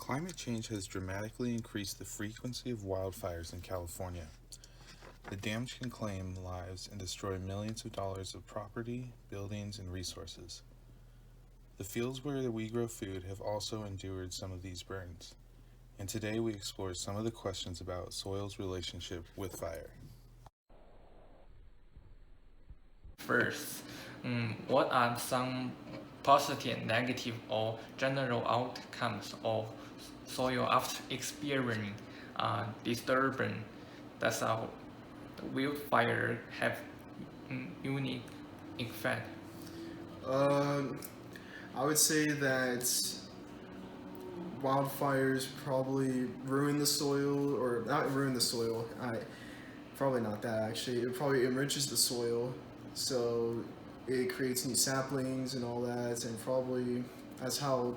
Climate change has dramatically increased the frequency of wildfires in California. The damage can claim lives and destroy millions of dollars of property, buildings, and resources. The fields where we grow food have also endured some of these burns, and today we explore some of the questions about soil's relationship with fire. First, what are some positive, negative, or general outcomes of soil after experiencing disturbance? That's how wildfire have unique effect. I would say that wildfires probably ruin the soil, or not ruin the soil. Probably not that actually. It probably enriches the soil, so it creates new saplings and all that, and probably that's how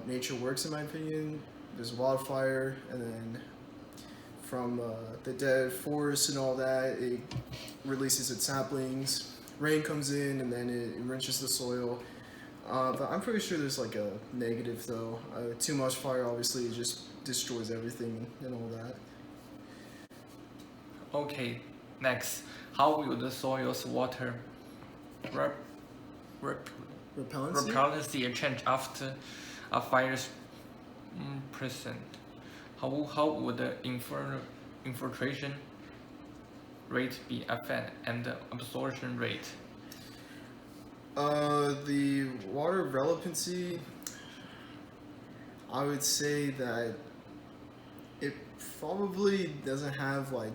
nature works in my opinion. There's a wildfire, and then from the dead forest and all that, it releases its saplings. Rain comes in, and then it enriches the soil. But I'm pretty sure there's like a negative though. Too much fire obviously just destroys everything and all that. Okay, next, how will the soil's water repellency change after a fire's present? How would the infiltration rate be affected and the absorption rate? The water relevancy, I would say that it probably doesn't have like,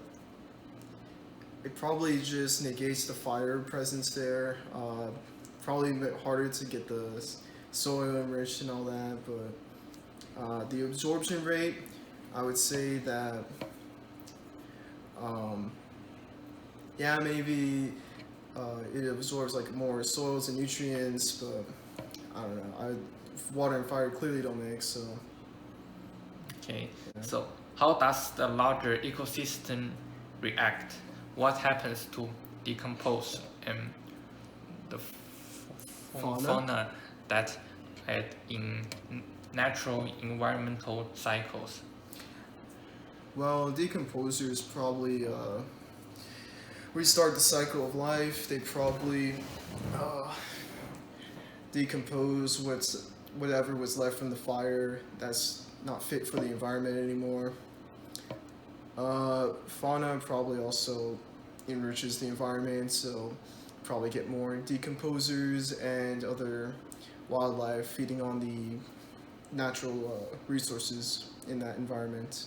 it probably just negates the fire presence there. Probably a bit harder to get the soil enriched and all that, but the absorption rate, I would say that, yeah, maybe it absorbs like more soils and nutrients, but I don't know. Water and fire clearly don't mix, so. Okay, yeah. So how does the larger ecosystem react? What happens to decompose and the fauna that add in natural environmental cycles? Well, decomposers probably restart the cycle of life. They probably decompose whatever was left from the fire that's not fit for the environment anymore. Fauna probably also enriches the environment, so probably get more decomposers and other wildlife feeding on the natural resources in that environment.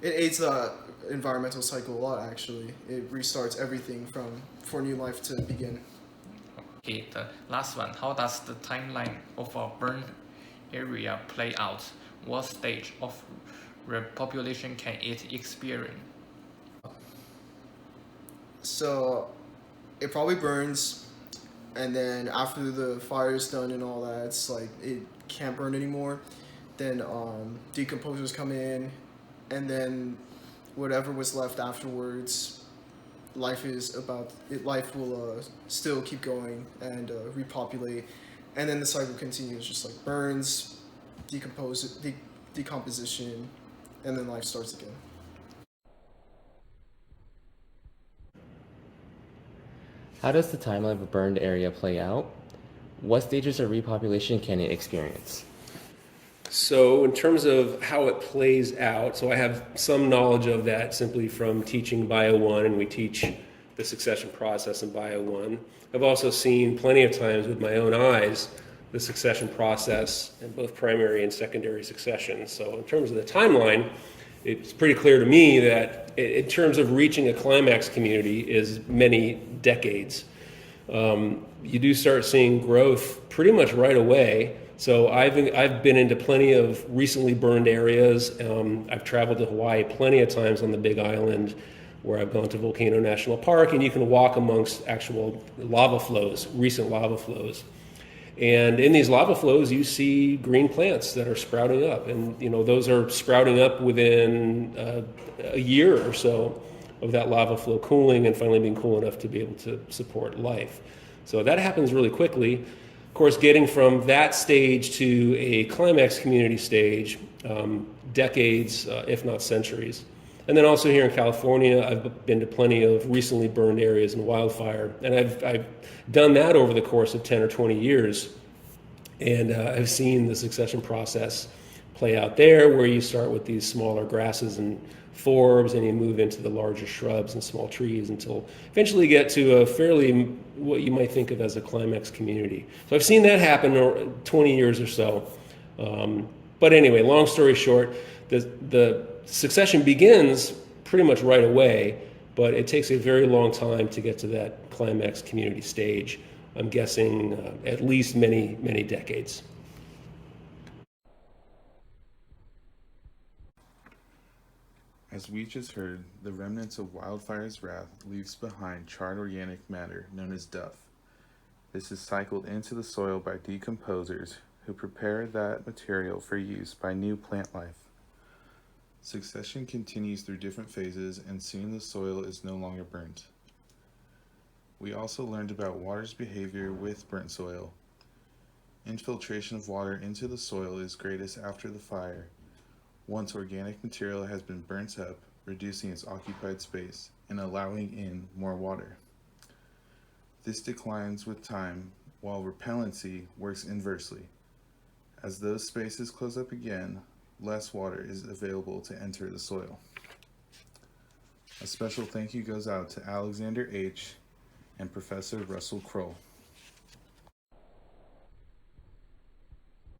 It aids the environmental cycle a lot, actually. It restarts everything for new life to begin. Okay, the last one. How does the timeline of a burned area play out? What stage of repopulation can it experience? So it probably burns, and then after the fire is done and all that, it's like it can't burn anymore. Then decomposers come in, and then whatever was left afterwards, life will still keep going and repopulate, and then the cycle continues, just like burns, decomposition, and then life starts again. How does the timeline of a burned area play out? What stages of repopulation can it experience? So in terms of how it plays out, so I have some knowledge of that simply from teaching Bio 1, and we teach the succession process in Bio 1. I've also seen plenty of times with my own eyes the succession process in both primary and secondary succession. So in terms of the timeline, it's pretty clear to me that in terms of reaching a climax community is many decades. You do start seeing growth pretty much right away. So I've been into plenty of recently burned areas. I've traveled to Hawaii plenty of times on the Big Island, where I've gone to Volcano National Park, and you can walk amongst actual lava flows, recent lava flows. And in these lava flows, you see green plants that are sprouting up, and those are sprouting up within a year or so of that lava flow cooling and finally being cool enough to be able to support life. So that happens really quickly. Of course, getting from that stage to a climax community stage, decades, if not centuries. And then also here in California, I've been to plenty of recently burned areas in wildfire, and I've done that over the course of 10 or 20 years. And I've seen the succession process play out there, where you start with these smaller grasses and forbs, and you move into the larger shrubs and small trees until eventually you get to a fairly, what you might think of as a climax community. So I've seen that happen over 20 years or so. But anyway, long story short, the succession begins pretty much right away, but it takes a very long time to get to that climax community stage. I'm guessing at least many, many decades. As we just heard, the remnants of wildfire's wrath leaves behind charred organic matter known as duff. This is cycled into the soil by decomposers who prepare that material for use by new plant life. Succession continues through different phases, and soon the soil is no longer burnt. We also learned about water's behavior with burnt soil. Infiltration of water into the soil is greatest after the fire, once organic material has been burnt up, reducing its occupied space and allowing in more water. This declines with time, while repellency works inversely. As those spaces close up again, less water is available to enter the soil. A special thank you goes out to Alexander H. and Professor Russell Kroll.